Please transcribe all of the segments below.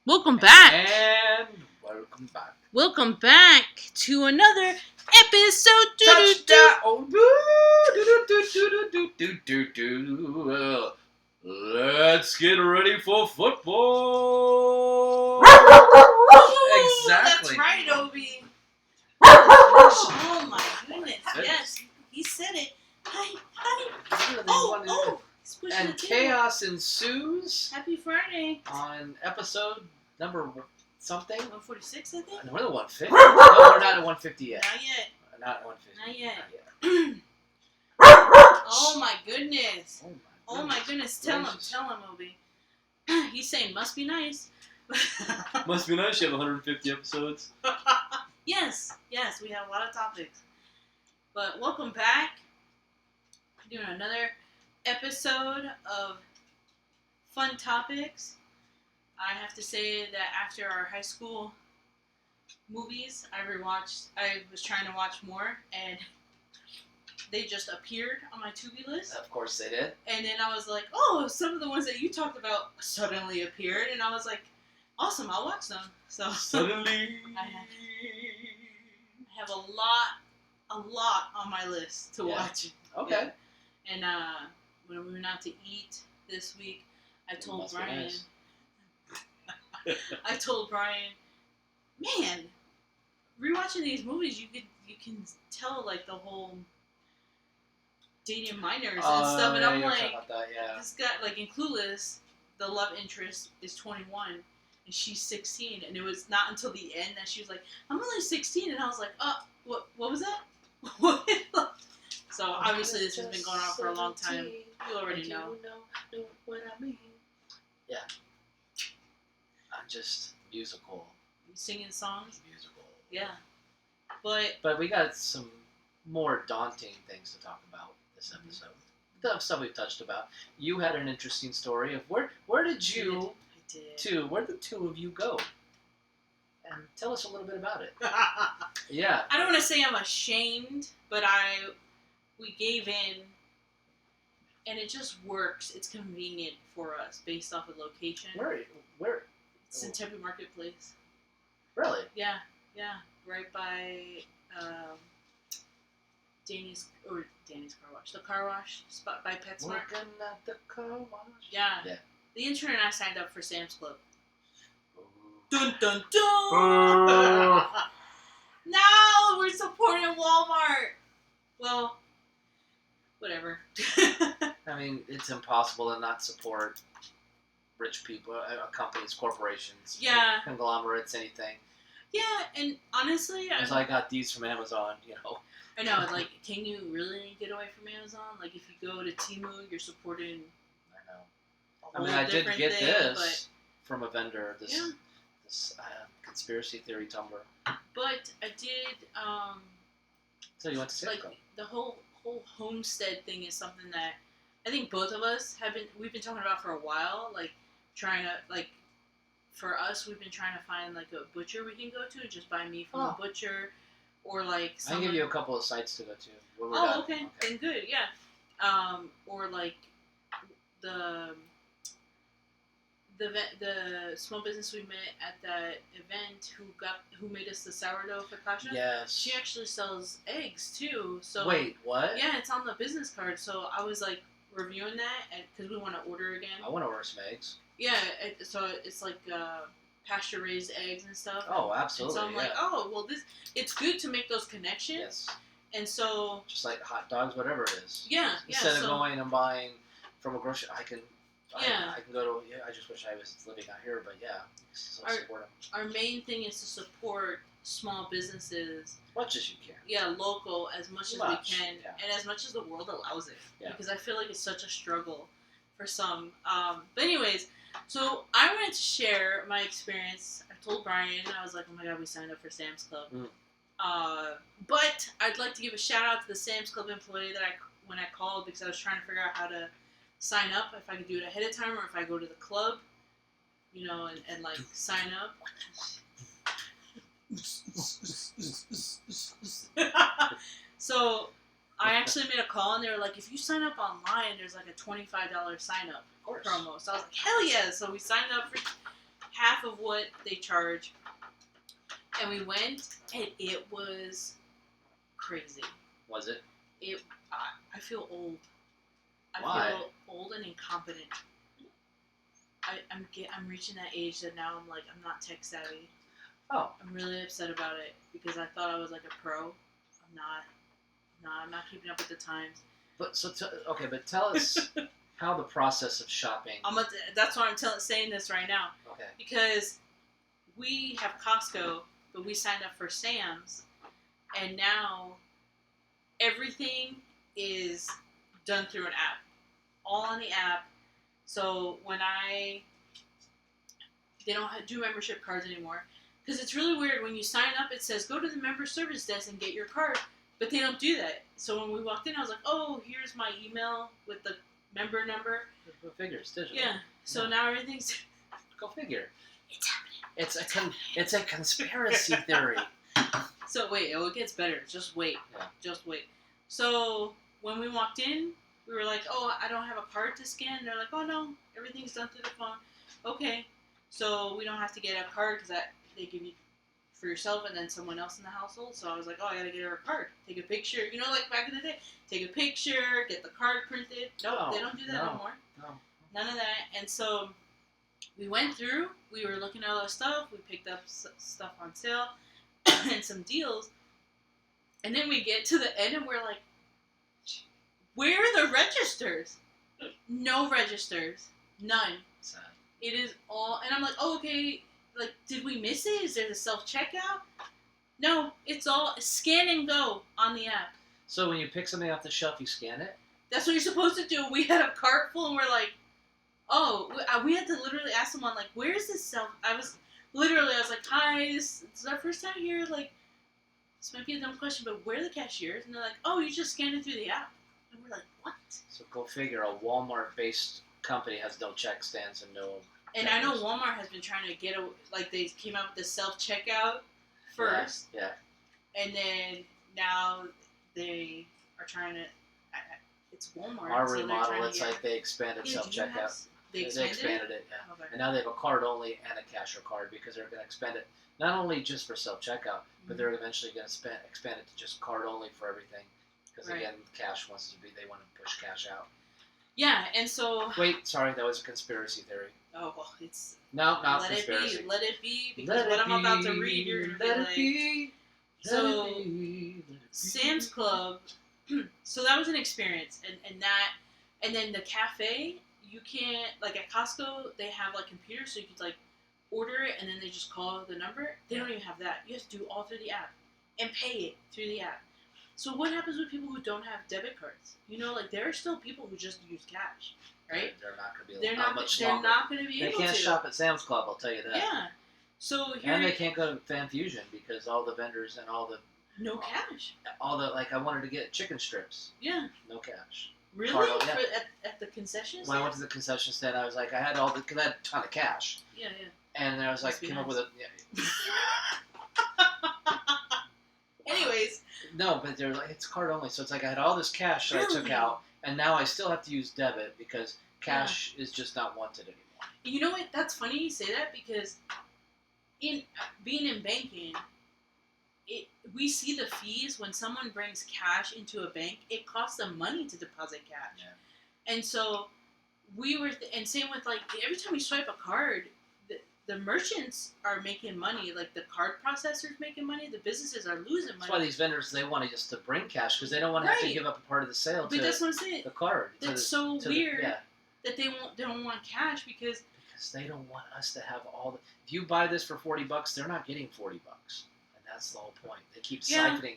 Welcome back. And welcome back. Welcome back to another episode. Touchdown! Oh, do. Let's get ready for football. That's Exactly. right, Obi. Oh my goodness! Yes, he said it. Hi. Oh. And chaos ensues. Happy Friday. On episode number something. 146, I think. No, we're at 150. No, we're not at 150 yet. Not yet. Not at 150. Not yet. Oh my goodness. Oh my goodness. Tell him, Obi. He's saying must be nice. Must be nice you have 150 episodes. Yes, we have a lot of topics. But welcome back. We're doing another episode of Fun Topics. I have to say that after our high school movies, I was trying to watch more, and they just appeared on my Tubi list. Of course they did. And then I was like, oh, some of the ones that you talked about suddenly appeared, and I was like, awesome, I'll watch them. So Suddenly. I have a lot on my list to watch. Okay. Yeah. And when we went out to eat this week, I told Brian, man, rewatching these movies, you can tell like the whole dating minors and stuff, and I'm like, this guy, like in Clueless, the love interest is 21 and she's 16, and it was not until the end that she was like, I'm only 16, and I was like, what was that? So obviously this has been going on for a long time. You already know what I mean. Yeah. I'm just musical. Singing songs. Musical. Yeah. But we got some more daunting things to talk about this episode. The stuff we've touched about. You had an interesting story of where did you where did the two of you go? And tell us a little bit about it. Yeah. I don't want to say I'm ashamed, but we gave in, and it just works. It's convenient for us based off of location. Where? It's in Tempe Marketplace. Really? Yeah, right by Danny's Car Wash. The car wash spot by PetSmart. Working at the car wash. Yeah. The intern and I signed up for Sam's Club. Ooh. Dun dun dun! No, we're supporting Walmart. Well, whatever. I mean, it's impossible to not support rich people, companies, corporations, conglomerates, anything. Yeah, and honestly, I got these from Amazon, I know, like, can you really get away from Amazon? Like, if you go to Temu, you're supporting. I know. I mean, I did get this from a vendor. This conspiracy theory Tumblr. But I did. So you went to Sam's Club. The whole homestead thing is something that I think both of us we've been talking about for a while. Like trying to for us, we've been trying to find like a butcher we can go to, just buy meat from a butcher, or like. I can give you a couple of sites to go to. Okay. Then good, yeah. Or like the small business we met at that event who made us the sourdough focaccia. Yes. She actually sells eggs too. So wait, what? Yeah, it's on the business card. So I was like reviewing that because we want to order again. I want to order some eggs. Yeah, so it's like pasture raised eggs and stuff. Oh, absolutely. And so I'm like, oh well, it's good to make those connections. Yes. And so just like hot dogs, whatever it is. Yeah. Instead of going and buying from a grocery, I can go to. Yeah, I just wish I was living out here, but yeah, support them. Our main thing is to support small businesses as much as you can. Yeah, local as much as we can, and as much as the world allows it. Yeah. Because I feel like it's such a struggle for some. But anyways, so I wanted to share my experience. I told Brian, I was like, oh my god, we signed up for Sam's Club. But I'd like to give a shout out to the Sam's Club employee when I called, because I was trying to figure out how to sign up, if I could do it ahead of time or if I go to the club, and like sign up. So I actually made a call, and they were like, if you sign up online, there's like a $25 sign up promo. So I was like, hell yeah! So we signed up for half half of what they charge. And we went, and it was crazy. Was it? I feel old. Why? I feel old and incompetent. I'm reaching that age that now I'm not tech savvy. Oh. I'm really upset about it because I thought I was like a pro. I'm not. No, I'm not keeping up with the times. But but tell us how the process of shopping. That's why I'm saying this right now. Okay. Because we have Costco, but we signed up for Sam's, and now everything is done through an app, all on the app. So when they don't do membership cards anymore, because it's really weird when you sign up. It says go to the member service desk and get your card, but they don't do that. So when we walked in, I was like, oh, here's my email with the member number. Go figure, it's digital. Yeah. So now everything's. Go figure. It's happening. It's a conspiracy theory. So wait, it gets better. Just wait. Yeah. Just wait. So when we walked in, we were like, oh, I don't have a card to scan. And they're like, oh no, everything's done through the phone. Okay. So we don't have to get a card because they give you for yourself and then someone else in the household. So I was like, oh, I gotta get her a card. Take a picture. You know, like back in the day, take a picture, get the card printed. No, they don't do that no more. No. None of that. And so we went through. We were looking at all the stuff. We picked up stuff on sale and some deals. And then we get to the end and we're like, where are the registers? No registers. None. Sad. It is all, and I'm like, oh, okay, like, did we miss it? Is there the self-checkout? No, it's all scan and go on the app. So when you pick something off the shelf, you scan it? That's what you're supposed to do. We had a cart full, and we're like, oh, we had to literally ask someone, like, where's this I was like, hi, this is our first time here, like, this might be a dumb question, but where are the cashiers? And they're like, oh, you just scanned it through the app. And we're like, what? So go figure, a Walmart-based company has no check stands and no... And I know Walmart has been trying to get they came out with the self-checkout first. Yeah. And then now they are trying to... It's Walmart. Our remodel, it's like they expanded self-checkout. They expanded it, yeah. Okay. And now they have a card only and a cash or card because they're going to expand it not only just for self-checkout, but they're eventually going to expand it to just card only for everything. Because again, cash they want to push cash out. Yeah, and so... Wait, sorry, that was a conspiracy theory. Oh, well, it's... No, not conspiracy. Let it be, because what I'm about to read, you're going to be like... Let it be. So, Sam's Club, so that was an experience, and then the cafe, you can't, like at Costco, they have like computers, so you could like order it, and then they just call the number. They don't even have that. You have to do all through the app, and pay it through the app. So what happens with people who don't have debit cards? You know, like there are still people who just use cash, right? They're not going to be able to. They're not going to be able to. They can't shop at Sam's Club, I'll tell you that. Yeah. So and they can't go to Fan Fusion because all the vendors and all the... No cash. All the, like, I wanted to get chicken strips. Yeah. No cash. Really? Yeah. At the concession stand? When I went to the concession stand, I was like, because I had a ton of cash. Yeah, yeah. And then I was like, came up with a... Yeah. Anyways. No, but they're like, it's card only. So it's like I had all this cash that I took out, and now I still have to use debit because cash is just not wanted anymore. You know what? That's funny you say that because being in banking, we see the fees when someone brings cash into a bank. It costs them money to deposit cash. Yeah. And so and same with like every time we swipe a card, the merchants are making money, like the card processors making money, the businesses are losing money. That's why these vendors, they want just to bring cash because they don't want to have to give up a part of the sale to that's what I'm saying. The card. That's so weird that they don't want cash because they don't want us to have all the... If you buy this for $40, they're not getting $40. And that's the whole point. They keep siphoning.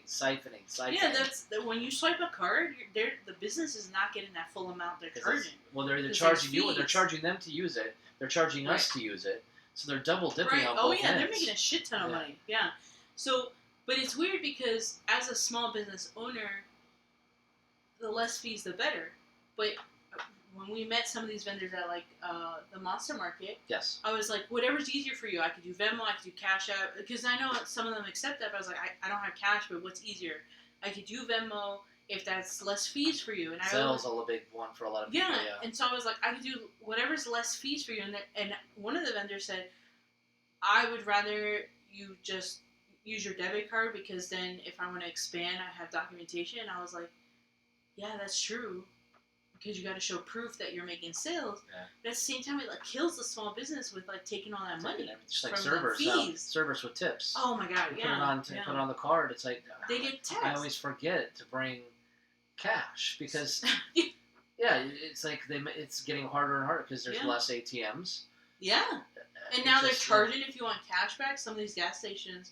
Yeah, that's when you swipe a card, the business is not getting that full amount they're charging. Well, they're either charging you or they're charging them to use it. They're charging us to use it. So they're double dipping on both ends. They're making a shit ton of money. Yeah. So, but it's weird because as a small business owner, the less fees, the better. But when we met some of these vendors at like the Monster Market, I was like, whatever's easier for you. I could do Venmo, I could do Cash App, because I know some of them accept that. But I was like, I don't have cash, but what's easier? I could do Venmo if that's less fees for you. And Zelle's a big one for a lot of people. Yeah, and so I was like, I could do whatever's less fees for you. And one of the vendors said, I would rather you just use your debit card, because then if I want to expand, I have documentation. And I was like, yeah, that's true, because you got to show proof that you're making sales. Yeah. But at the same time, it like kills the small business with like taking all that money. Just like from servers, the fees. Servers with tips. Oh my god, Put it on the card. It's like they get tips. I always forget to bring cash because it's like it's getting harder and harder because there's less ATMs. Yeah, and now they're charging if you want cash back. Some of these gas stations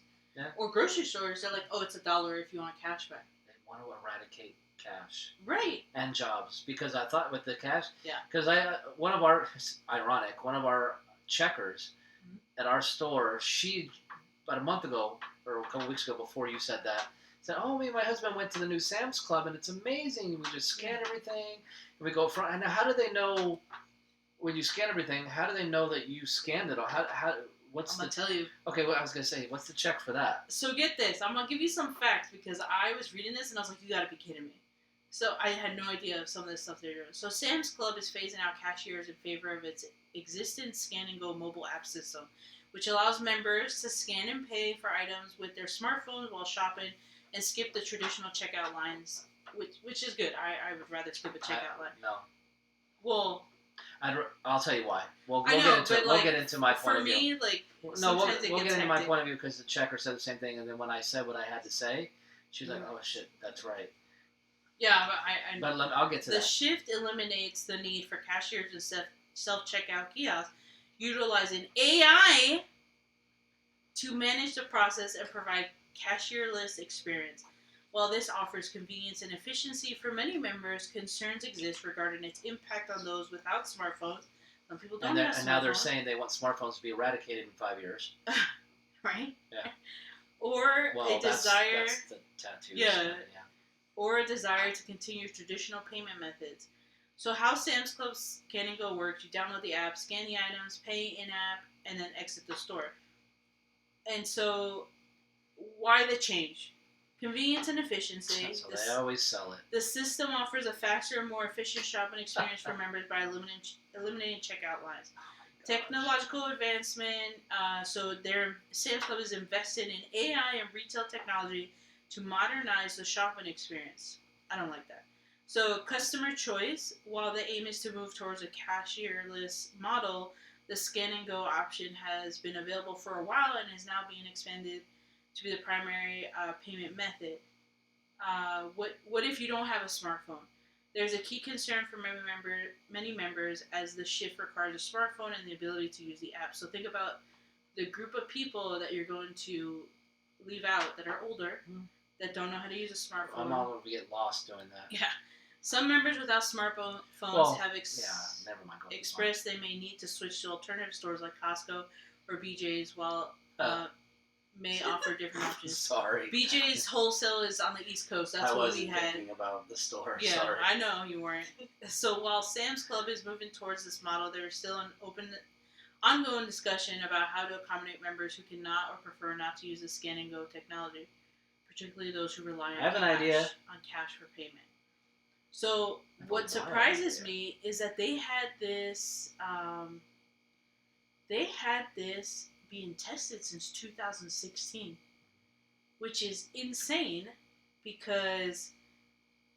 or grocery stores, they're like, oh, it's $1 if you want cash back. They want to eradicate cash, right? And jobs, because I thought with the cash, because one of our checkers at our store, she about a month ago or a couple weeks ago before you said that, said, oh, me and my husband went to the new Sam's Club and it's amazing. We just scan everything and we go front. And how do they know when you scan everything? How do they know that you scanned it? Or I'm gonna tell you. Okay, well, I was gonna say, what's the check for that? So get this. I'm gonna give you some facts because I was reading this and I was like, you gotta be kidding me. So I had no idea of some of this stuff they're doing. So Sam's Club is phasing out cashiers in favor of its existing Scan and Go mobile app system, which allows members to scan and pay for items with their smartphones while shopping and skip the traditional checkout lines, which is good. I would rather skip a checkout line. No. Well, I'll tell you why. We'll get into my point of view. For me, like, no, we'll get into my point of view because the checker said the same thing, and then when I said what I had to say, she was like, "Oh shit, that's right." Yeah, but I'll get to that. The shift eliminates the need for cashiers and self-checkout kiosks, utilizing AI to manage the process and provide cashierless experience. While this offers convenience and efficiency for many members, concerns exist regarding its impact on those without smartphones. Some people don't have smartphones. And now they're saying they want smartphones to be eradicated in 5 years. Right? Yeah. Or that's the tattoos. Yeah. Or a desire to continue traditional payment methods. So how Sam's Club Scan and Go works, you download the app, scan the items, pay in-app, and then exit the store. And so, why the change? Convenience and efficiency. So they always sell it. The system offers a faster and more efficient shopping experience for members by eliminating checkout lines. Technological advancement. So Sam's Club is invested in AI and retail technology to modernize the shopping experience. I don't like that. So customer choice. While the aim is to move towards a cashierless model, the scan and go option has been available for a while and is now being expanded to be the primary payment method. What if you don't have a smartphone? There's a key concern for many members as the shift requires a smartphone and the ability to use the app. So think about the group of people that you're going to leave out that are older, that don't know how to use a smartphone. I'm all going to get lost doing that. Yeah. Some members without smartphones have expressed they may need to switch to alternative stores like Costco or BJ's, while may offer different options. Sorry. BJ's wholesale is on the East Coast. That's what we had. I wasn't thinking about the store. Yeah, sorry. I know you weren't. So while Sam's Club is moving towards this model, there is still an ongoing discussion about how to accommodate members who cannot or prefer not to use the scan and go technology, particularly those who rely on cash for payment. So what surprises me is that they had this being tested since 2016, which is insane, because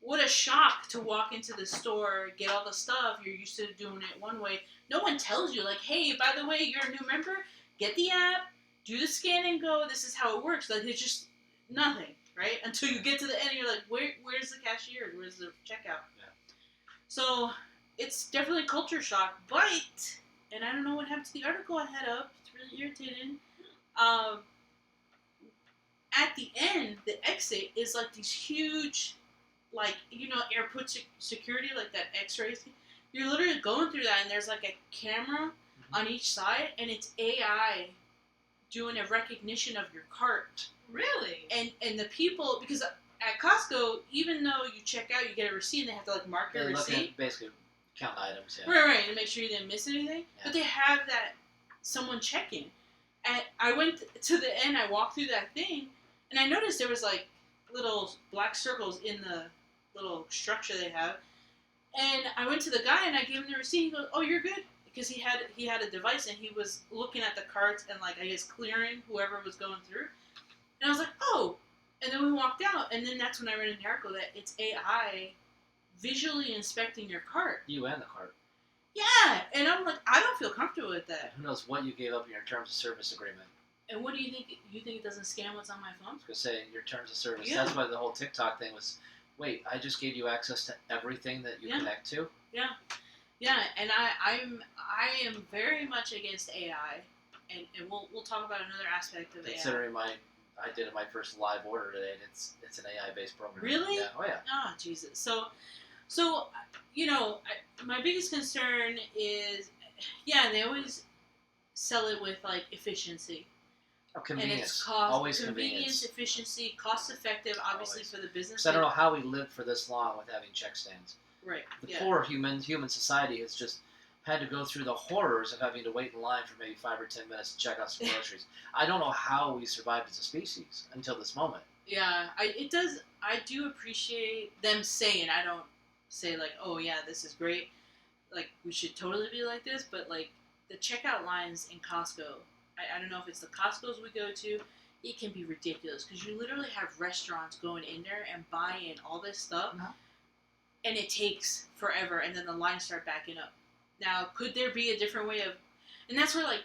what a shock to walk into the store, get all the stuff, you're used to doing it one way. No one tells you, like, hey, by the way, you're a new member, get the app, do the scan and go, this is how it works. Like, it's just nothing, right? Until you get to the end and you're like, where's the cashier? Where's the checkout? Yeah. So it's definitely a culture shock, but, and I don't know what happened to the article I had up, it's really irritating. At the end, the exit is like these huge, like, you know, airport security, like that x-rays. You're literally going through that and there's like a camera on each side and it's AI doing a recognition of your cart. Really? And the people, because at Costco, even though you check out, you get a receipt and they have to like mark your receipt. Basically count items, yeah. Right, and make sure you didn't miss anything. Yeah. But they have that someone checking. And I went to the end, I walked through that thing, and I noticed there was like little black circles in the little structure they have. And I went to the guy and I gave him the receipt. He goes, "Oh, you're good," because he had a device and he was looking at the carts and like I guess clearing whoever was going through, and I was like, oh, and then we walked out, and then that's when I read in the article that it's AI visually inspecting your cart. You and the cart. Yeah, and I'm like, I don't feel comfortable with that. Who knows what you gave up in your terms of service agreement? And what do you think? You think it doesn't scan what's on my phone? I was gonna say your terms of service. Yeah. That's why the whole TikTok thing was. Wait, I just gave you access to everything that you connect to. Yeah, yeah, and I am very much against AI, and we'll talk about another aspect of Considering AI. I did my first live order today, and it's an AI based program. Really? Yeah. Oh yeah. Oh Jesus. So my biggest concern is, they always sell it with like efficiency. Oh, convenience. And it's cost, always convenience, efficiency, cost effective, obviously always. For the business. Because I don't know how we lived for this long with having check stands. Right. The poor human society has just had to go through the horrors of having to wait in line for maybe 5 or 10 minutes to check out some groceries. I don't know how we survived as a species until this moment. Yeah, I do appreciate them saying. I don't say like, oh yeah, this is great. Like we should totally be like this, but like the checkout lines in Costco. I don't know if it's the Costco's we go to. It can be ridiculous because you literally have restaurants going in there and buying all this stuff, and it takes forever, and then the lines start backing up. Now, could there be a different way of, and that's where like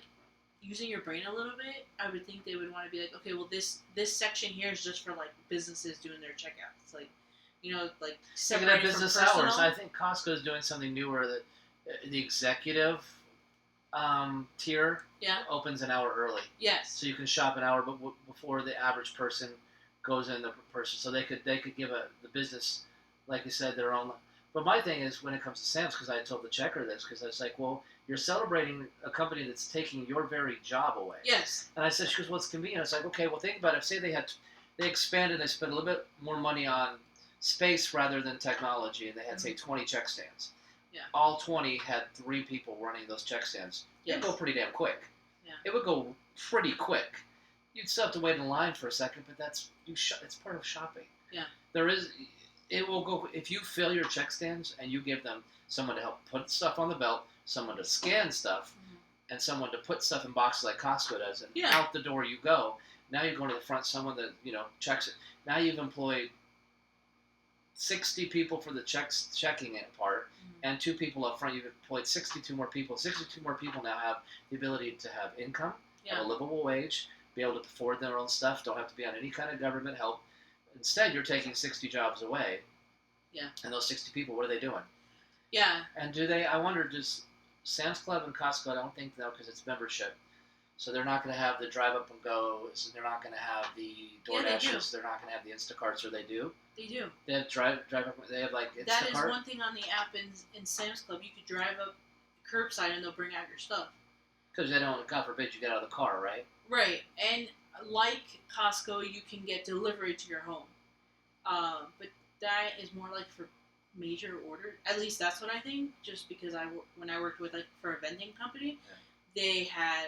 using your brain a little bit, I would think they would want to be like, okay, well this section here is just for like businesses doing their checkouts, like like separated business from personal. hours. I think Costco is doing something new where the executive tier opens an hour early. Yes. So you can shop an hour before the average person goes in. The person, so they could give the business, like you said, their own. But my thing is when it comes to Sam's, because I told the checker this, because I was like, well, you're celebrating a company that's taking your very job away. Yes. And I said, she goes, well, it's convenient. I was like, okay, well, think about it. Say they expanded, they spent a little bit more money on space rather than technology, and they had say 20 check stands. Yeah. All 20 had 3 people running those check stands. Yes. It'd go pretty damn quick. Yeah. It would go pretty quick. You'd still have to wait in line for a second, but it's part of shopping. Yeah. It will go if you fill your check stands and you give them someone to help put stuff on the belt, someone to scan stuff, and someone to put stuff in boxes like Costco does, and out the door you go. Now you're going to the front, someone that checks it. Now you've employed 60 people for the checking it part, and 2 people up front. You've employed 62 more people. 62 more people now have the ability to have income, have a livable wage, be able to afford their own stuff, don't have to be on any kind of government help. Instead, you're taking 60 jobs away. Yeah. And those 60 people, what are they doing? Yeah. And I wonder, does Sam's Club and Costco, I don't think, though, because it's membership. So they're not going to have the drive up and go. They're not going to have the DoorDashes. They're not going to have the Instacarts, or they do? They do. They have drive up. They have like Instacart. That is one thing on the app in Sam's Club. You could drive up curbside and they'll bring out your stuff. Because they don't, God forbid, you get out of the car, right? Right. And like Costco, you can get delivery to your home. But that is more like for major orders. At least that's what I think. Just because when I worked with for a vending company, they had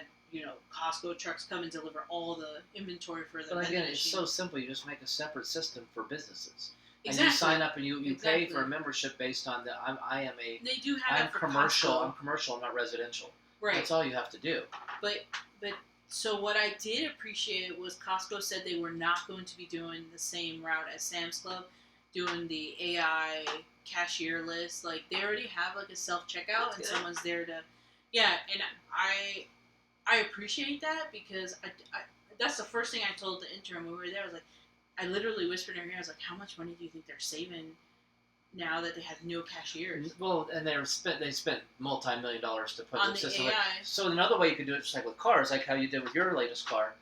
Costco trucks come and deliver all the inventory for the vending again, machine. It's so simple. You just make a separate system for businesses. Exactly. And you sign up and you pay for a membership based on They do have I'm it for commercial. Costco. I'm commercial. I'm not residential. Right. That's all you have to do. But so what I did appreciate was Costco said they were not going to be doing the same route as Sam's Club, doing the AI cashier list. Like they already have like a self checkout and someone's there to, and I appreciate that because I that's the first thing I told the intern when we were there. I was like, I literally whispered in her ear, I was like, how much money do you think they're saving now that they have no cashiers? Well, and they spent multi-million dollars to put on the system. AI. So another way you could do it, just like with cars, like how you did with your latest car,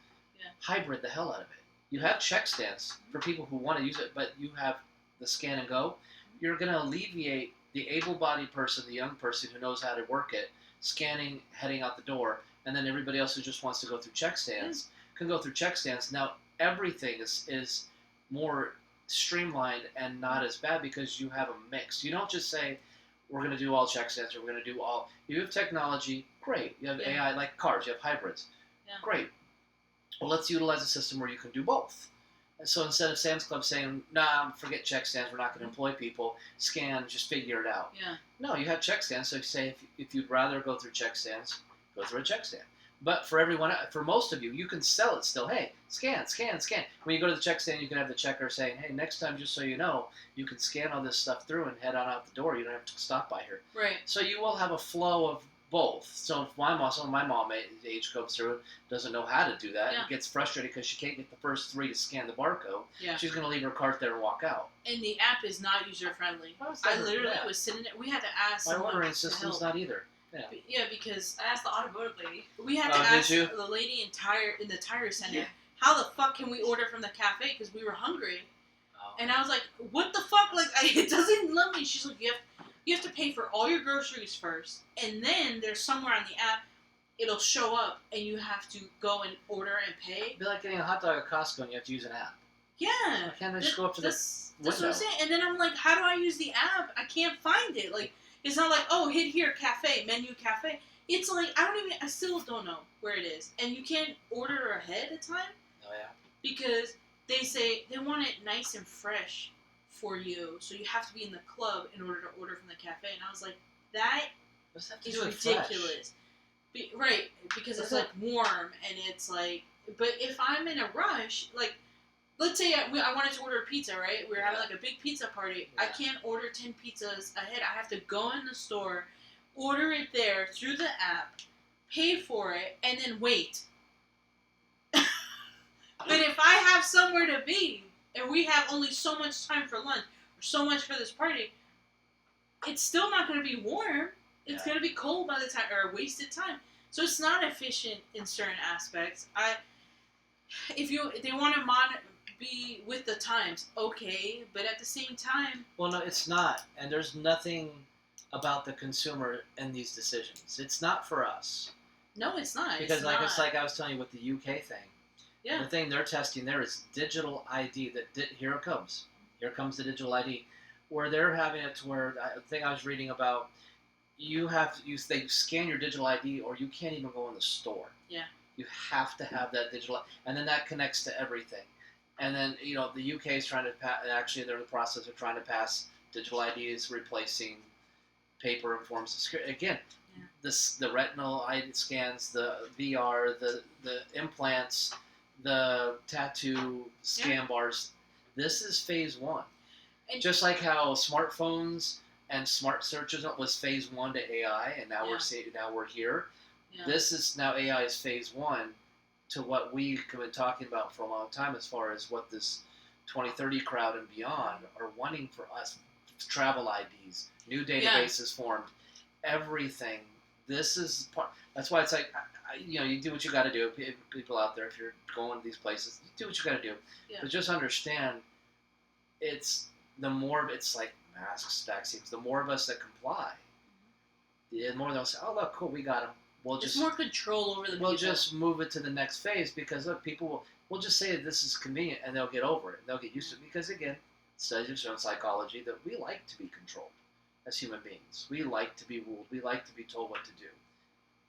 hybrid the hell out of it. You have check stands for people who want to use it, but you have the scan and go. You're going to alleviate the able-bodied person, the young person who knows how to work it, scanning, heading out the door, and then everybody else who just wants to go through check stands can go through check stands. Now everything is more streamlined and not as bad because you have a mix. You don't just say we're going to do all check stands or we're going to do all. You have technology, great. You have AI like cars. You have hybrids, great. Well, let's utilize a system where you can do both. So instead of Sam's Club saying, nah, forget check stands, we're not going to employ people, scan, just figure it out. Yeah. No, you have check stands, so you say if you'd rather go through check stands, go through a check stand. But for everyone, for most of you, you can sell it still. Hey, scan, scan, scan. When you go to the check stand, you can have the checker saying, hey, next time, just so you know, you can scan all this stuff through and head on out the door. You don't have to stop by here. Right. So you will have a flow of both. So if my mom age goes through, doesn't know how to do that, and gets frustrated because she can't get the first 3 to scan the barcode, she's going to leave her cart there and walk out. And the app is not user-friendly. I literally was sitting there. We had to ask my ordering system's not either. Yeah, because I asked the automotive lady. We had to ask the lady in the tire center, how the fuck can we order from the cafe? Because we were hungry. Oh. And I was like, what the fuck? Like, it doesn't let me. She's like, you have to pay for all your groceries first. And then there's somewhere on the app, it'll show up, and you have to go and order and pay. It'd be like getting a hot dog at Costco, and you have to use an app. Yeah. Why can't I just go up to That's what I'm saying. And then I'm like, how do I use the app? I can't find it. Like, it's not like, oh, hit here, cafe, menu, cafe. It's like, I still don't know where it is. And you can't order ahead of time. Oh, yeah. Because they say they want it nice and fresh for you. So you have to be in the club in order to order from the cafe. And I was like, that is ridiculous. Right, because it's like warm and it's like, but if I'm in a rush, like, let's say I wanted to order a pizza, right? We were having like a big pizza party. Yeah. I can't order 10 pizzas ahead. I have to go in the store, order it there through the app, pay for it, and then wait. But if I have somewhere to be, and we have only so much time for lunch, or so much for this party, it's still not going to be warm. It's going to be cold by the time, or wasted time. So it's not efficient in certain aspects. If they want to be with the times, okay, but at the same time... Well, no, it's not. And there's nothing about the consumer in these decisions. It's not for us. No, it's not. Because it's like I was telling you with the UK thing. Yeah. The thing they're testing there is digital ID. Here it comes. Here comes the digital ID. Where they're having it to where, the thing I was reading about, they scan your digital ID or you can't even go in the store. Yeah. You have to have that digital, and then that connects to everything. And then, the UK is trying to actually they're in the process of trying to pass digital IDs replacing paper and forms of security. Again, the retinal ID scans, the VR, the implants, the tattoo scan bars. This is phase 1. And just like how smartphones and smart searches was phase 1 to AI, and now we're here. Yeah. This is now AI is phase 1 to what we've been talking about for a long time, as far as what this 2030 crowd and beyond are wanting for us. Travel IDs, new databases formed, everything. This is part. That's why it's like, you do what you got to do. People out there, if you're going to these places, do what you got to do. Yeah. But just understand, it's like masks, vaccines. The more of us that comply, the more they'll say, "Oh, look, cool, we got them." There's more control over the people. We'll just move it to the next phase because, look, people will just say that this is convenient and they'll get over it. They'll get used to it because, again, studies have shown psychology that we like to be controlled as human beings. We like to be ruled. We like to be told what to do.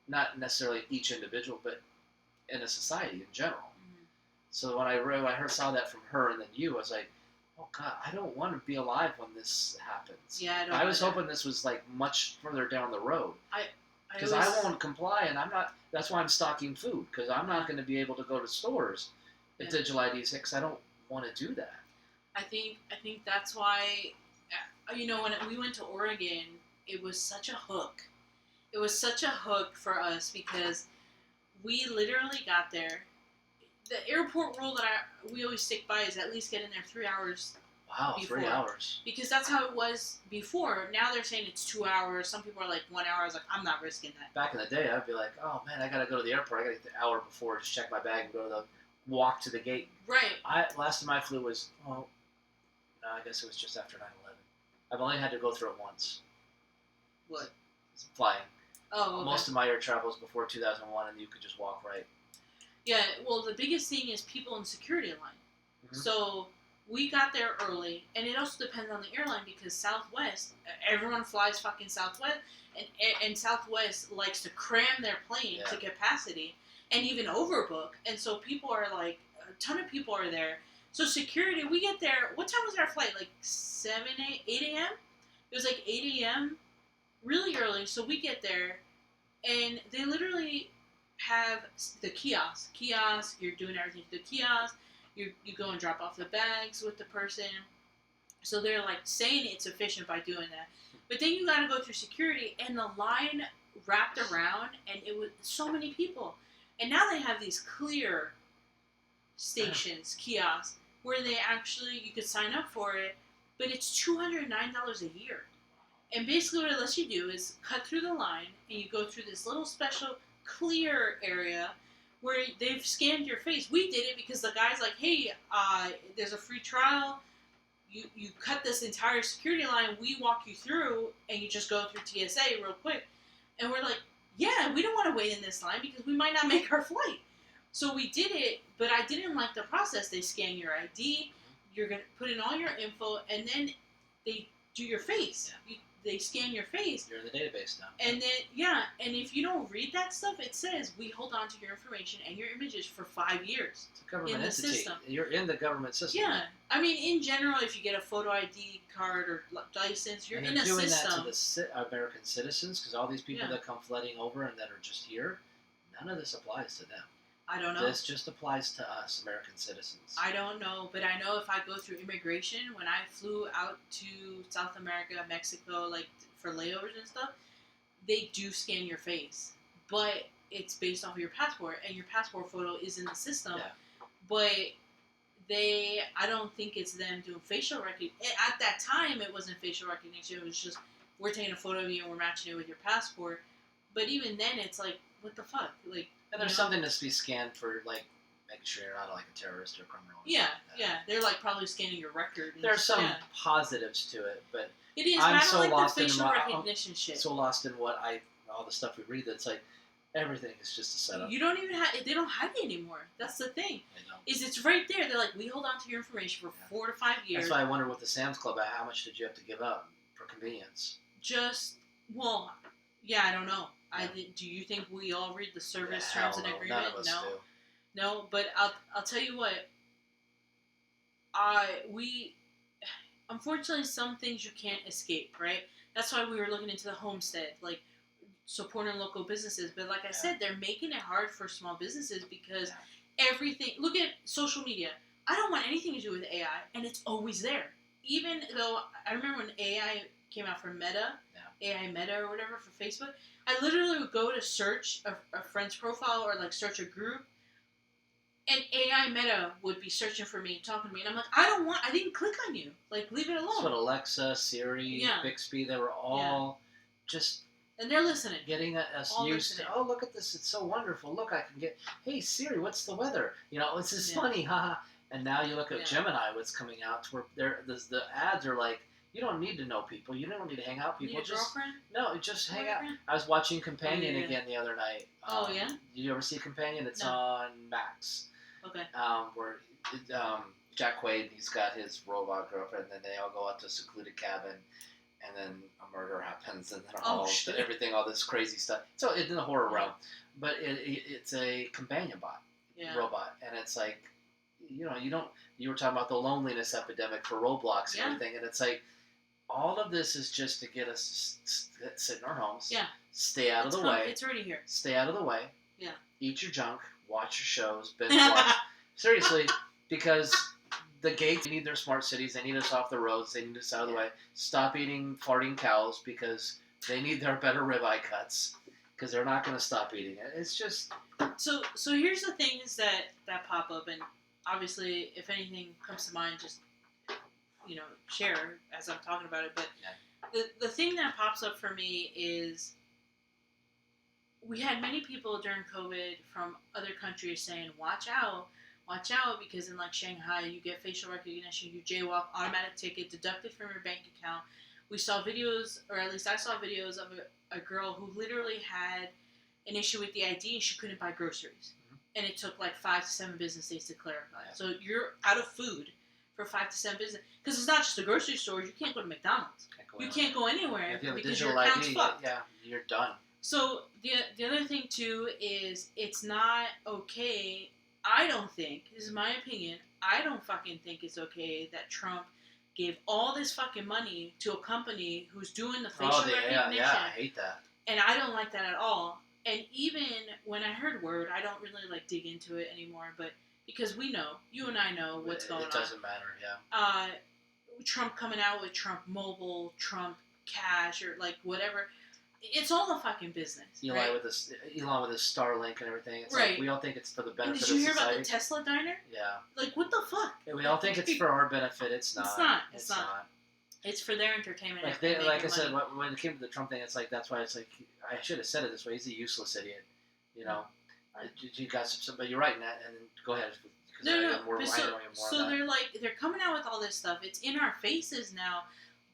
Not necessarily each individual, but in a society in general. Mm-hmm. So when I saw that from her and then you, I was like, oh, God, I don't want to be alive when this happens. Yeah, I was hoping this was like much further down the road. Because I won't comply, and I'm not. That's why I'm stocking food, because I'm not going to be able to go to stores if digital ID is hit, because I don't want to do that. I think that's why, when we went to Oregon, it was such a hook. It was such a hook for us because we literally got there. The airport rule that we always stick by is at least get in there 3 hours. Wow, before. 3 hours. Because that's how it was before. Now they're saying it's 2 hours. Some people are like 1 hour. I was like, I'm not risking that. Back in the day, I'd be like, oh man, I gotta go to the airport. I gotta get the hour before, just check my bag and walk to the gate. Right. Last time I flew was, no, I guess it was just after 9/11. I've only had to go through it once. What? Flying. Oh, okay. Most of my air travel was before 2001, and you could just walk right. Yeah, well, the biggest thing is people in security line. Mm-hmm. So we got there early, and it also depends on the airline because Southwest, everyone flies fucking Southwest, and Southwest likes to cram their plane to capacity and even overbook. And so people are like, a ton of people are there. So security, we get there. What time was our flight? Like 8 a.m. It was like 8 a.m. Really early. So we get there, and they literally have the kiosk. You're doing everything to the kiosk. You go and drop off the bags with the person. So they're like saying it's efficient by doing that. But then you got to go through security, and the line wrapped around, and it was so many people. And now they have these clear stations, kiosks, where they actually, you could sign up for it, but it's $209 a year. And basically what it lets you do is cut through the line, and you go through this little special clear area where they've scanned your face. We did it because the guy's like, hey, there's a free trial. You cut this entire security line, we walk you through, and you just go through TSA real quick. And we're like, yeah, we don't want to wait in this line because we might not make our flight. So we did it, but I didn't like the process. They scan your ID, you're going to put in all your info, and then they do your face. Yeah. They scan your face. You're in the database now. And then, and if you don't read that stuff, it says, we hold on to your information and your images for 5 years. It's a government in the entity. system. You're in the government system. Yeah. I mean, in general, if you get a photo ID card or license, you're in a system. And they're doing that to the American citizens, because all these people that come flooding over and that are just here, none of this applies to them. I don't know. This just applies to us, American citizens. I don't know, but I know if I go through immigration, when I flew out to South America, Mexico, like for layovers and stuff, they do scan your face. But it's based off of your passport, and your passport photo is in the system. Yeah. But I don't think it's them doing facial recognition. At that time, it wasn't facial recognition. It was just, we're taking a photo of you and we're matching it with your passport. But even then, it's like, what the fuck? Like, and there's something to be scanned for, like, making sure you're not like a terrorist or a criminal. They're like probably scanning your record. There's some positives to it, but it is. I'm I don't so like lost the facial in recognition shit. So lost in all the stuff we read that's like everything is just a setup. You don't even they don't hide it anymore. That's the thing. It's right there. They're like, we hold on to your information for 4 to 5 years. That's why I wonder with the Sam's Club, how much did you have to give up for convenience? I don't know. Yeah. Do you think we all read the service terms and agreement? None of us do. No, but I'll tell you what. Unfortunately, some things you can't escape, right? That's why we were looking into the homestead, like supporting local businesses. But like I said, they're making it hard for small businesses because everything. Look at social media. I don't want anything to do with AI, and it's always there. Even though I remember when AI came out for Meta, AI Meta or whatever for Facebook, I literally would go to search a friend's profile or like search a group, and AI Meta would be searching for me, talking to me, and I'm like, I didn't click on you. Like, leave it alone. That's what Alexa, Siri, Bixby, they were all just... And they're listening. Getting us used to, oh, look at this, it's so wonderful. Look, I can get, hey, Siri, what's the weather? This is funny, haha. And now you look at Gemini, what's coming out, to where the ads are like, you don't need to know people. You don't need to hang out with people. Need a girlfriend? No, just hang out. I was watching Companion again the other night. Did you ever see Companion? It's on Max. Okay. Where Jack Quaid, he's got his robot girlfriend, and then they all go out to a secluded cabin, and then a murder happens, and then everything, all this crazy stuff. So it's in the horror realm, but it's a companion robot, and it's like, you were talking about the loneliness epidemic for Roblox and everything, and it's like, all of this is just to get us to sit in our homes. Yeah. Stay out of the way. It's already here. Stay out of the way. Yeah. Eat your junk. Watch your shows. Binge watch. Seriously, because the gates need their smart cities. They need us off the roads. They need us out of the way. Stop eating farting cows because they need their better ribeye cuts because they're not going to stop eating it. It's just... So here's the things that pop up, and obviously if anything comes to mind, just... share as I'm talking about it. But the thing that pops up for me is we had many people during COVID from other countries saying, watch out, because in like Shanghai, you get facial recognition, you jaywalk, automatic ticket, deducted from your bank account. We saw videos, or at least I saw videos of a girl who literally had an issue with the ID and she couldn't buy groceries. Mm-hmm. And it took like 5 to 7 business days to clarify. Yeah. So you're out of food for 5 to 7 business, because it's not just the grocery stores. You can't go to McDonald's. Can't go anywhere because your account's fucked. Yeah, you're done. So the other thing too is it's not okay I don't think, this is my opinion, I don't fucking think it's okay that Trump gave all this fucking money to a company who's doing the facial recognition. Yeah, I hate that. And I don't like that at all. And even when I heard word, I don't really like dig into it anymore, but because we know, you and I know what's going on. It doesn't matter, yeah. Trump coming out with Trump Mobile, Trump Cash, or like whatever. It's all a fucking business. Elon right? with his Starlink and everything. It's right. like we all think it's for the benefit of society. Did you hear society. about the Tesla diner? Yeah. Like what the fuck? Yeah, we all think it's for our benefit. It's not. It's not. It's for their entertainment. Like I said, when it came to the Trump thing, it's like that's why it's like I should have said it this way. He's a useless idiot. You know, you got some, but you're right in that. And go ahead. No. So they're coming out with all this stuff. It's in our faces now,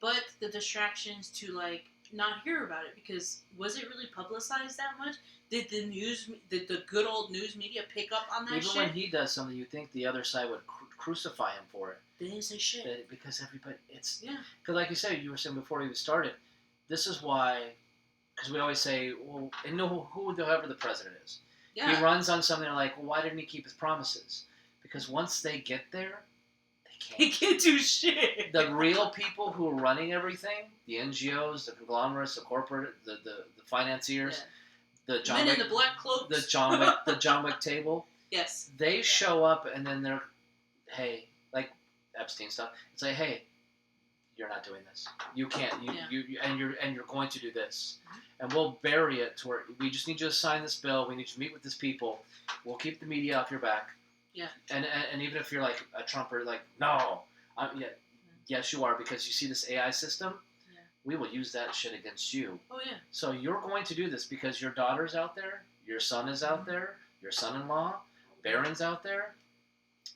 but the distractions to like not hear about it because was it really publicized that much? Did the good old news media pick up on that shit? Even when he does something, you think the other side would crucify him for it. They didn't say shit. Because everybody, because like you said, you were saying before we even started, this is why, because we always say, well, and know whoever the president is. Yeah. He runs on something like, well, why didn't he keep his promises? Because once they get there, they can't do shit. The real people who are running everything, the NGOs, the conglomerates, the corporate, the financiers, the John men Wick, in the black cloaks, the John Wick table. Yes. They show up and then they're, hey, like Epstein stuff. It's like, hey, you're not doing this. You can't. You're going to do this, and we'll bury it to where we just need you to sign this bill. We need you to meet with these people. We'll keep the media off your back. Yeah. And even if you're like a Trumper, like no, yes you are because you see this AI system. Yeah. We will use that shit against you. Oh yeah. So you're going to do this because your daughter's out there, your son is out there, your son-in-law, Barron's out there.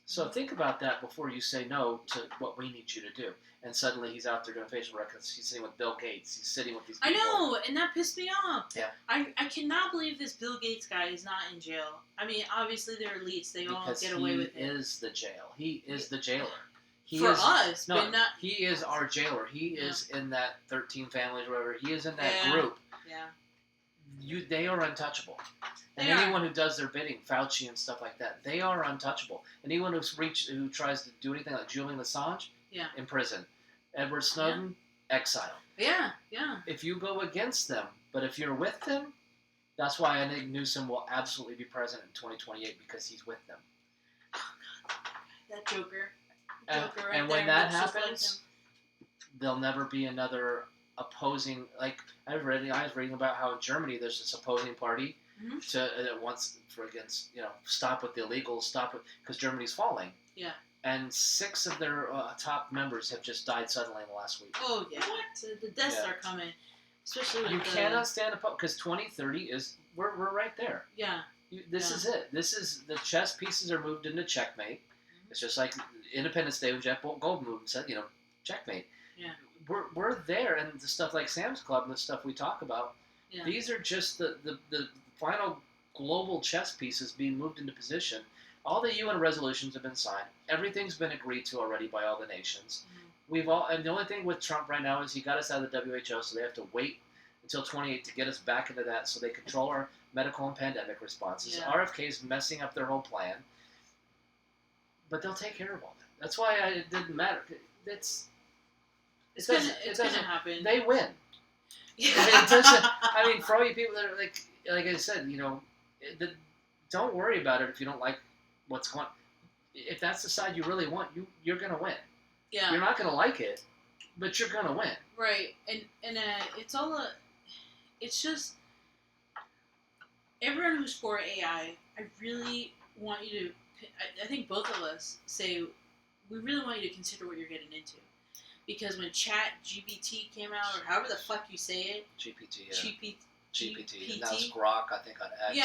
So think about that before you say no to what we need you to do. And suddenly he's out there doing facial records. He's sitting with Bill Gates. He's sitting with these people. I know, and that pissed me off. Yeah. I cannot believe this Bill Gates guy is not in jail. I mean, obviously they're elites. They all get away with it. He is the jail. He is the jailer. He is our jailer. He is in that 13 families or whatever. He is in that group. Yeah. They are untouchable. And anyone who does their bidding, Fauci and stuff like that, they are untouchable. Anyone who tries to do anything like Julian Assange, in prison. Edward Snowden, exile. Yeah. If you go against them, but if you're with them, that's why I think Newsom will absolutely be president in 2028 because he's with them. Oh, God. That Joker. And when that happens, there'll never be another opposing. Like I was reading about how in Germany there's this opposing party that wants against stop with the illegals, because Germany's falling. Yeah. And 6 of their top members have just died suddenly in the last week. Oh yeah, so the deaths are coming. Especially with cannot stand opposed because 2030 is we're right there. Yeah. This is it. This is the chess pieces are moved into checkmate. It's just like Independence Day when Jeff Goldblum said, checkmate. Yeah. We're there, and the stuff like Sam's Club and the stuff we talk about. Yeah. These are just the final global chess pieces being moved into position. All the UN resolutions have been signed. Everything's been agreed to already by all the nations. Mm-hmm. And the only thing with Trump right now is he got us out of the WHO, so they have to wait until 28 to get us back into that, so they control our medical and pandemic responses. Yeah. RFK is messing up their whole plan, but they'll take care of all that. That's why it didn't matter. It's gonna happen. They win. Yeah. It doesn't. I mean, for all you people that are like I said, don't worry about it if you don't like what's going. If that's the side you really want, you're gonna win. Yeah. You're not gonna like it, but you're gonna win. Right, and it's just everyone who's for AI. I really want you to. I think both of us say we really want you to consider what you're getting into, because when ChatGPT came out, or however the fuck you say it, GPT, and that's Grok, I think, on X. Yeah,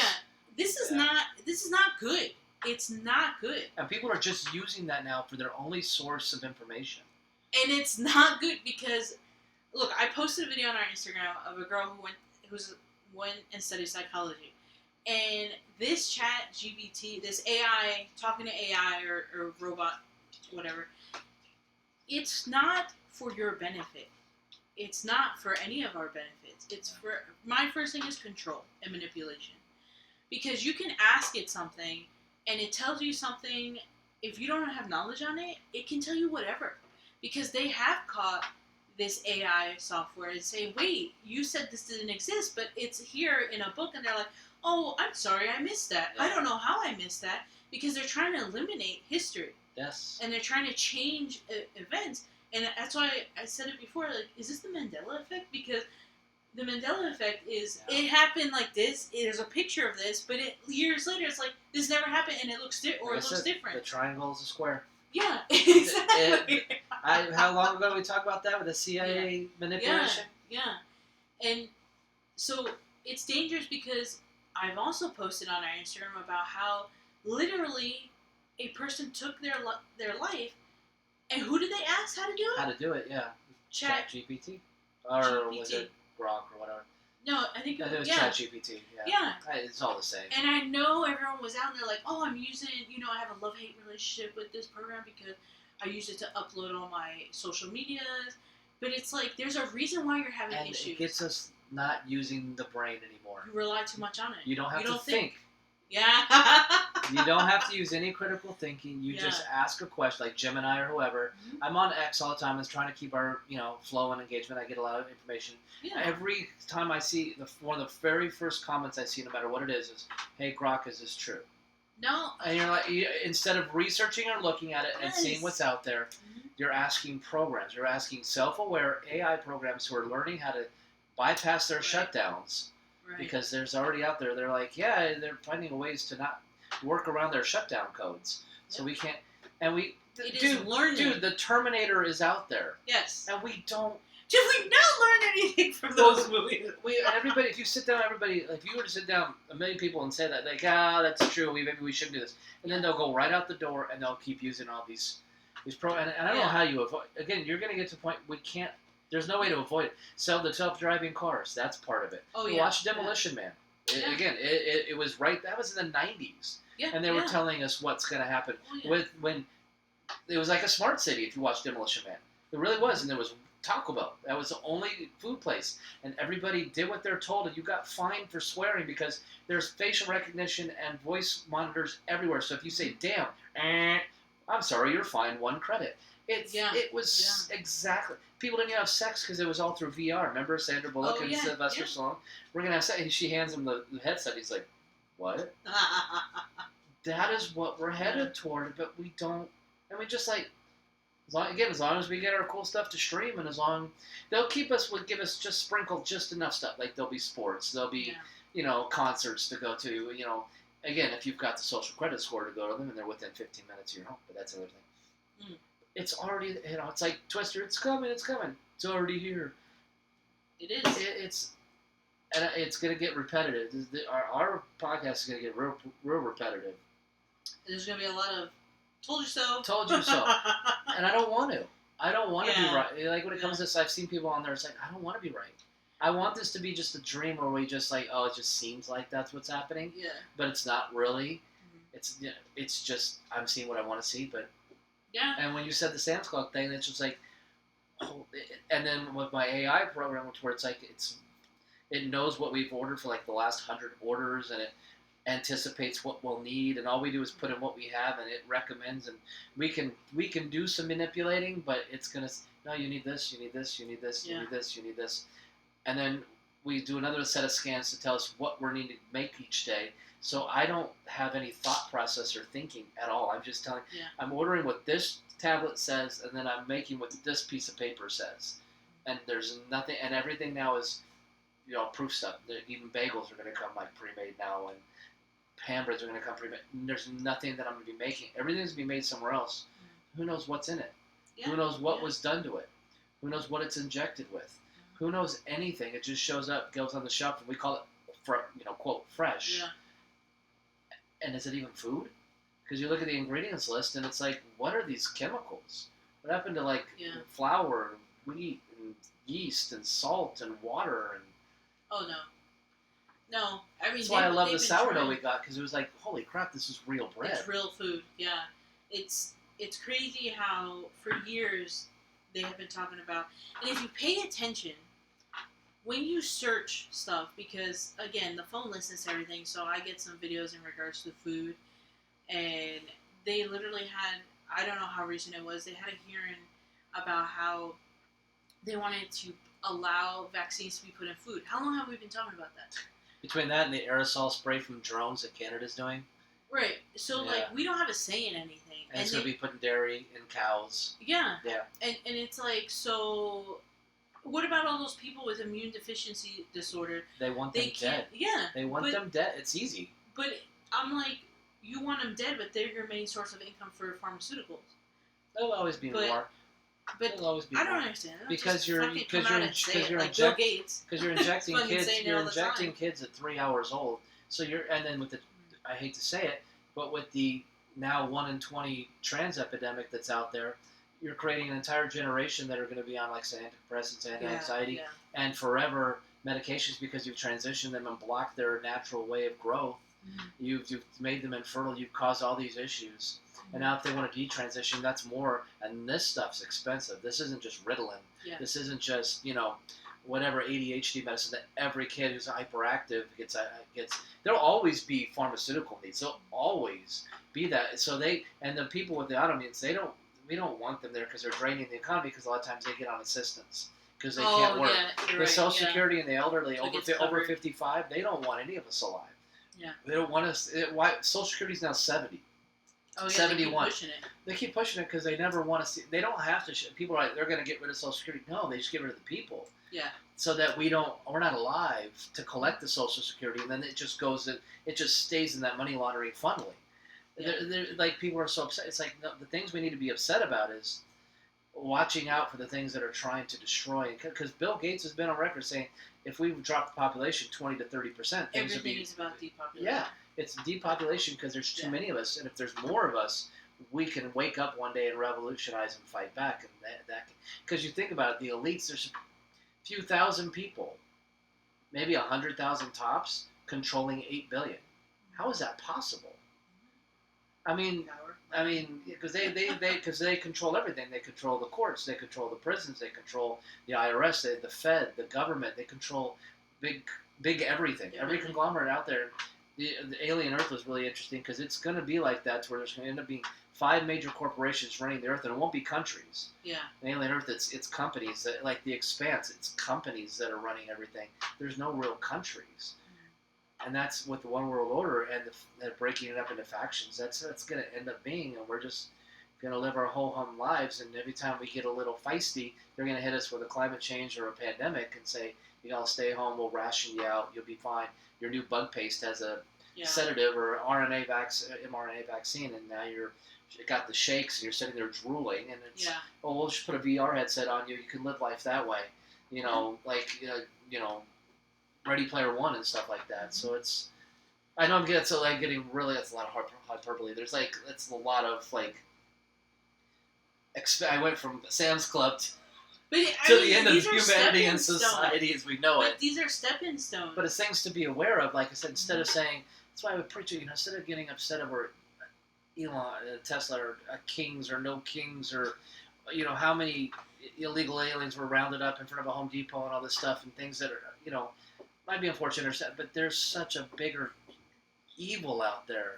this is not good. It's not good. And people are just using that now for their only source of information. And it's not good because, look, I posted a video on our Instagram of a girl who went and studied psychology. And this ChatGPT, this AI, talking to AI or robot, whatever, it's not for your benefit. It's not for any of our benefits. It's for, my first thing is control and manipulation. Because you can ask it something and it tells you something. If you don't have knowledge on it, it can tell you whatever, because they have caught this AI software and say, wait, you said this didn't exist, but it's here in a book, and they're like, oh, I'm sorry, I missed that. I don't know how I missed that, because they're trying to eliminate history. Yes. And they're trying to change events. And that's why I said it before, like, is this the Mandela effect? Because the Mandela effect is, it happened like this, there's a picture of this, but years later, it's like, this never happened, and it looks different. The triangle is a square. Yeah, exactly. How long ago did we talk about that with the CIA manipulation? Yeah. And so it's dangerous, because I've also posted on our Instagram about how literally a person took their life, and who did they ask how to do it? How to do it, yeah. ChatGPT? Or GPT. was it Grok or whatever? No, I think it was ChatGPT. Yeah. It's all the same. And I know everyone was out there like, oh, I'm using, I have a love-hate relationship with this program because I use it to upload all my social medias. But it's like, there's a reason why you're having issues. And it gets us not using the brain anymore. You rely too much on it. You don't have to think. Yeah. You don't have to use any critical thinking. You just ask a question, like Gemini or whoever. Mm-hmm. I'm on X all the time. It's trying to keep our, flow and engagement. I get a lot of information. Yeah. Every time I see, one of the very first comments I see, no matter what it is, hey, Grok, is this true? No. And you're like, instead of researching or looking at it and seeing what's out there, you're asking programs. You're asking self-aware AI programs who are learning how to bypass their shutdowns. Right. Because there's already out there, they're like, they're finding ways to not work around their shutdown codes. So we can't, and dude, the Terminator is out there. Yes. And we don't. Did we not learn anything from those movies? Everybody, if you sit down, if you were to sit down a million people and say that, like, that's true, maybe we shouldn't do this. And then they'll go right out the door and they'll keep using all these and I don't know how you avoid, again, you're going to get to a point, there's no way to avoid it. Sell the self-driving cars. That's part of it. Oh, yeah. Watch Demolition Man. Again, it was right. That was in the 90s. Yeah, and they were telling us what's going to happen when it was like a smart city. If you watch Demolition Man, it really was. And there was Taco Bell. That was the only food place, and everybody did what they're told. And you got fined for swearing because there's facial recognition and voice monitors everywhere. So if you say "damn," I'm sorry, you're fined 1 credit. It was exactly. People didn't have sex because it was all through VR. Remember Sandra Bullock and Sylvester Stallone? We're going to have sex. And she hands him the headset. He's like, what? That is what we're headed toward, but we don't. And we just like, as long as we get our cool stuff to stream, and they'll give us just sprinkle just enough stuff. Like there'll be sports, there'll be, concerts to go to, again, if you've got the social credit score to go to them and they're within 15 minutes of your home, but that's another thing. It's already, it's like Twister. It's coming. It's already here. It is. It's going to get repetitive. Our podcast is going to get real repetitive. There's going to be a lot of told you so. Told you so. And I don't want to. I don't want to be right. Like when it comes to this, I've seen people on there. It's like, I don't want to be right. I want this to be just a dream where we just like, it just seems like that's what's happening. Yeah. But it's not really. Mm-hmm. It's just I'm seeing what I want to see, but. Yeah. And when you said the Sam's Club thing, it's just like, and then with my AI program, where it's like it knows what we've ordered for like the last 100 orders, and it anticipates what we'll need, and all we do is put in what we have, and it recommends, and we can do some manipulating, but it's gonna no, you need this, you need this, you need this, you need this, you need this, and then we do another set of scans to tell us what we're needing to make each day. So I don't have any thought process or thinking at all. I'm just telling. Yeah. I'm ordering what this tablet says, and then I'm making what this piece of paper says. And there's nothing, and everything now is, proof stuff. Even bagels are going to come like pre-made now, and ham breads are going to come pre-made. And there's nothing that I'm going to be making. Everything's going to be made somewhere else. Who knows what's in it? Yeah. Who knows what was done to it? Who knows what it's injected with? Who knows anything? It just shows up, goes on the shelf, and we call it, quote, fresh. Yeah. And is it even food? Because you look at the ingredients list, and it's like, what are these chemicals? What happened to flour and wheat and yeast and salt and water? And oh no. I mean, that's why I love the sourdough we got, because it was like, holy crap, this is real bread. It's real food. Yeah, it's crazy how for years they have been talking about, and if you pay attention. When you search stuff, because, again, the phone listens to everything, so I get some videos in regards to food, and they literally had, I don't know how recent it was, they had a hearing about how they wanted to allow vaccines to be put in food. How long have we been talking about that? Between that and the aerosol spray from drones that Canada's doing. Right. So, we don't have a say in anything. And it's going to be putting dairy in cows. Yeah. Yeah. And it's so what about all those people with immune deficiency disorder? They want them dead. Yeah. They want them dead. It's easy. But I'm like, you want them dead, but they're your main source of income for pharmaceuticals. There'll always be more. But I don't understand. Because you're injecting kids. You're injecting kids at 3 hours old. So and then with the, I hate to say it, but with the now 1 in 20 trans epidemic that's out there, you're creating an entire generation that are going to be on, like, say, antidepressants, anti-anxiety, and forever medications because you've transitioned them and blocked their natural way of growth. Mm-hmm. You've made them infertile. You've caused all these issues. Mm-hmm. And now if they want to detransition, that's more. And this stuff's expensive. This isn't just Ritalin. Yeah. This isn't just, whatever ADHD medicine that every kid who's hyperactive gets. There'll always be pharmaceutical needs. There'll always be that. So and the people with the autoimmunes, we don't want them there because they're draining the economy, because a lot of times they get on assistance because they can't work. The Social Security and the elderly over 55, they don't want any of us alive. Yeah. They don't want us. Why Social Security's now 70. Oh, yeah, 71. They keep pushing it because they never want to see. They don't have to. People are like, they're going to get rid of Social Security. No, they just get rid of the people. Yeah. So that we're not alive to collect the Social Security, and then it just stays in that money laundering funneling. Yeah. Like, people are so upset. It's like, no, the things we need to be upset about is watching out for the things that are trying to destroy. Because Bill Gates has been on record saying, if we drop the population 20 to 30%, everything is about depopulation. Yeah, it's depopulation because there's too many of us, and if there's more of us, we can wake up one day and revolutionize and fight back. And that because you think about it, the elites, there's a few thousand people, maybe 100,000 tops, controlling 8 billion. How is that possible? I mean, because they control everything. They control the courts. They control the prisons. They control the IRS. The Fed. The government. They control big everything. Every conglomerate out there. The alien Earth was really interesting because it's going to be like that, where there's going to end up being 5 major corporations running the Earth, and it won't be countries. Yeah. In alien Earth, it's companies that, like The Expanse. It's companies that are running everything. There's no real countries. And that's with the One World Order and the breaking it up into factions. That's going to end up being, and we're just going to live our whole hum lives. And every time we get a little feisty, they're going to hit us with a climate change or a pandemic and say, you got to stay home. We'll ration you out. You'll be fine. Your new bug paste has a sedative or mRNA vaccine, and now you got the shakes and you're sitting there drooling. And it's we'll just put a VR headset on you. You can live life that way. Ready Player One and stuff like that. So it's, I know I'm getting really, that's a lot of hyperbole. There's it's a lot of I went from Sam's Club to the end of humanity and society as we know it. These are stepping stones. But it's things to be aware of. Like I said, instead of saying, that's why I would preach it, instead of getting upset over Elon, Tesla, or kings or no kings, or how many illegal aliens were rounded up in front of a Home Depot and all this stuff, and things that are might be unfortunate, but there's such a bigger evil out there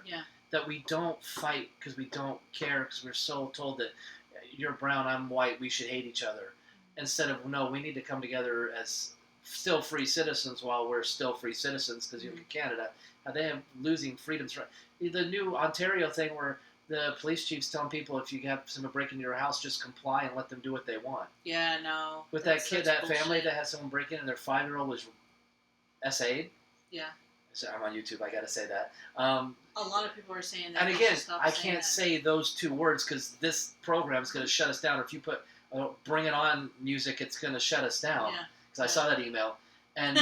that we don't fight because we don't care, because we're so told that you're brown, I'm white, we should hate each other. Instead of, no, we need to come together as still free citizens while we're still free citizens, because you look at Canada, how they have losing freedoms. The new Ontario thing where the police chief's telling people, if you have someone break into your house, just comply and let them do what they want. Yeah, no. With that kid, that family that has someone break in and their 5-year-old was SA'd. Yeah. So I'm on YouTube, I gotta say that. A lot of people are saying that. And again, I can't say those 2 words because this program is going to shut us down. Or if you put Bring It On music, it's going to shut us down. Because I saw that email. And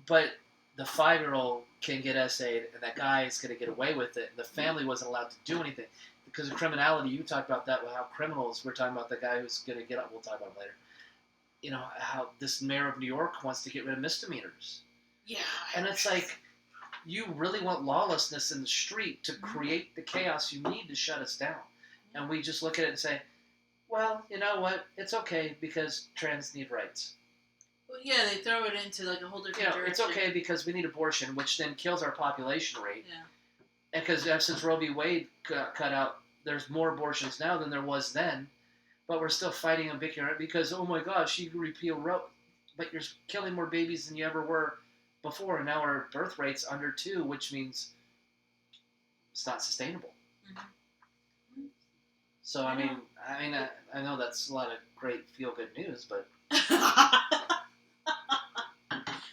but the 5-year-old can get SA'd, and that guy is going to get away with it. And the family wasn't allowed to do anything. Because of criminality, you talked about that, how criminals, we're talking about the guy who's going to get up, we'll talk about it later. How this mayor of New York wants to get rid of misdemeanors. Yeah. And it's like, you really want lawlessness in the street to create the chaos you need to shut us down. And we just look at it and say, well, you know what? It's okay because trans need rights. Well, yeah, they throw it into a whole different direction. It's okay because we need abortion, which then kills our population rate. Yeah. because since Roe v. Wade cut out, there's more abortions now than there was then, but we're still fighting and bickering because, oh my gosh, you repeal Roe, but you're killing more babies than you ever were before, and now our birth rate's under 2, which means it's not sustainable. Mm-hmm. So I know that's a lot of great feel-good news, but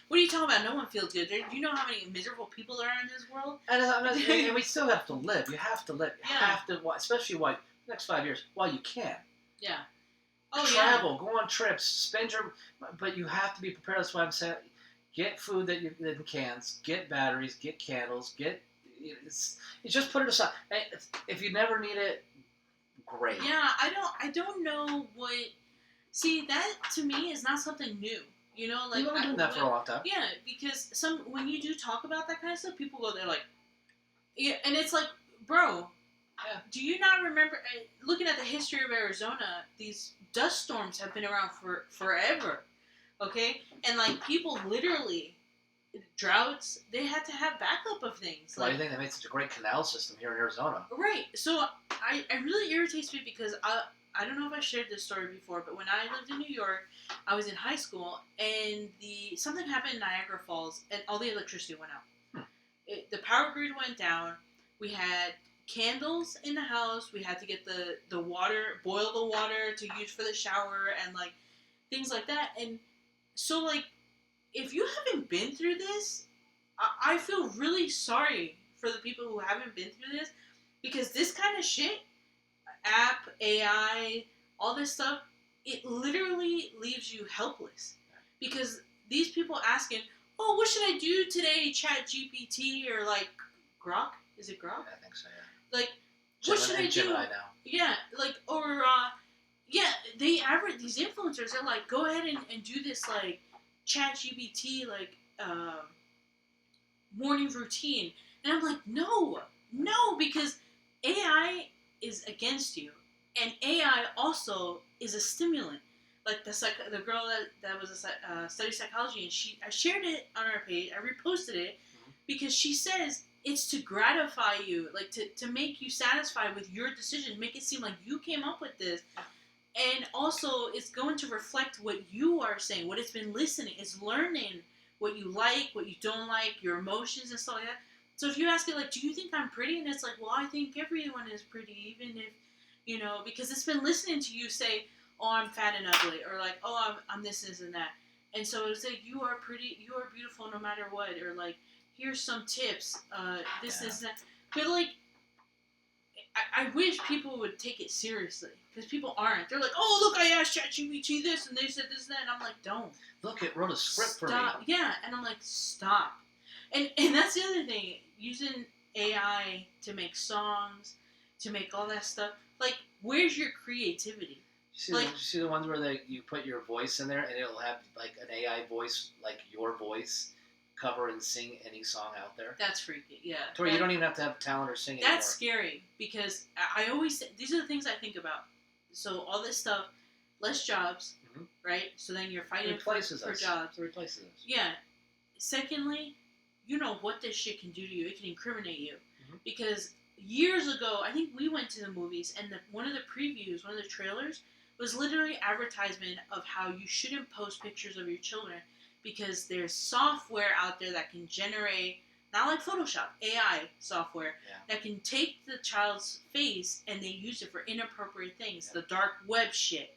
what are you talking about? No one feels good. Do you know how many miserable people there are in this world? And we still have to live. You have to live. You have to, especially the next 5 years, while you can. Yeah. Travel, go on trips, but you have to be prepared. That's why I'm saying, get food that you in cans, get batteries, get candles, you just put it aside. If you never need it, great. Yeah, I don't know what. See, that to me is not something new. You know, like you've been doing that for a long time. Yeah, because when you do talk about that kind of stuff, people go, they're like, yeah, and it's like, bro, do you not remember? Looking at the history of Arizona, these dust storms have been around for forever. Okay, and like people literally, droughts, they had to have backup of things. Why do you think they made such a great canal system here in Arizona? Right. So I really irritates me because I don't know if I shared this story before, but when I lived in New York, I was in high school, and something happened in Niagara Falls, and all the electricity went out. The power grid went down. We had candles in the house. We had to get the water, boil the water to use for the shower, and like things like that. And so like, if you haven't been through this, I feel really sorry for the people who haven't been through this, because this kind of shit, app, AI, all this stuff, it literally leaves you helpless. Because these people asking, oh, what should I do today, Chat GPT, or like Grok? Is it Grok? Yeah, I think so, yeah. Like, what should I do? Gemini now. Yeah, like, or, these influencers, they're like, go ahead and do this, like, Chat GPT, like, morning routine. And I'm like, no, because AI is against you, and AI also is a stimulant. Like the girl that was study psychology, and I shared it on our page. I reposted it because she says it's to gratify you, like to make you satisfied with your decision, make it seem like you came up with this, and also it's going to reflect what you are saying, what it's been listening, it's learning what you like, what you don't like, your emotions and stuff like that. So if you ask it, like, do you think I'm pretty? And it's like, well, I think everyone is pretty, even if, because it's been listening to you say, oh, I'm fat and ugly, or like, oh, I'm this and that. And so it's like, you are pretty, you are beautiful no matter what, or like, here's some tips, this and that. But like, I wish people would take it seriously, because people aren't. They're like, oh, look, I asked ChatGPT this, and they said this and that, and I'm like, don't. Look, it wrote a script for me. Yeah, and I'm like, stop. And that's the other thing, using AI to make songs, to make all that stuff. Like, where's your creativity? You see the ones where you put your voice in there, and it'll have like an AI voice, like your voice, cover and sing any song out there? That's freaky, yeah. To where you don't even have to have talent or singing. That's scary, because I always say, these are the things I think about. So all this stuff, less jobs, right? So then you're fighting for jobs. It replaces us. Yeah. Secondly, you know what this shit can do to you. It can incriminate you. Because years ago, I think we went to the movies, and one of the previews, one of the trailers, was literally advertisement of how you shouldn't post pictures of your children, because there's software out there that can generate, not like Photoshop, AI software, that can take the child's face and they use it for inappropriate things, the dark web shit.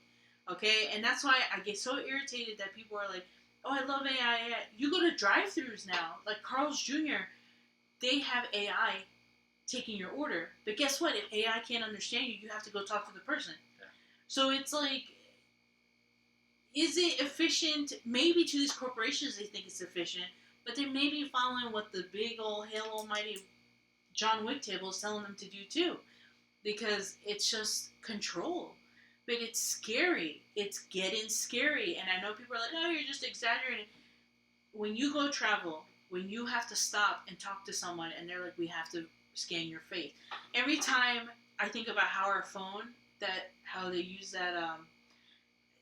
Okay? And that's why I get so irritated that people are like, oh, I love AI. You go to drive-thrus now, like Carl's Jr., they have AI taking your order. But guess what? If AI can't understand you, you have to go talk to the person. Yeah. So it's like, is it efficient? Maybe to these corporations they think it's efficient, but they may be following what the big old Hail Almighty John Wick table is telling them to do too. Because it's just control. But it's scary. It's getting scary. And I know people are like, oh, you're just exaggerating. When you go travel, when you have to stop and talk to someone and they're like, we have to scan your face. Every time I think about how our phone, how they use that,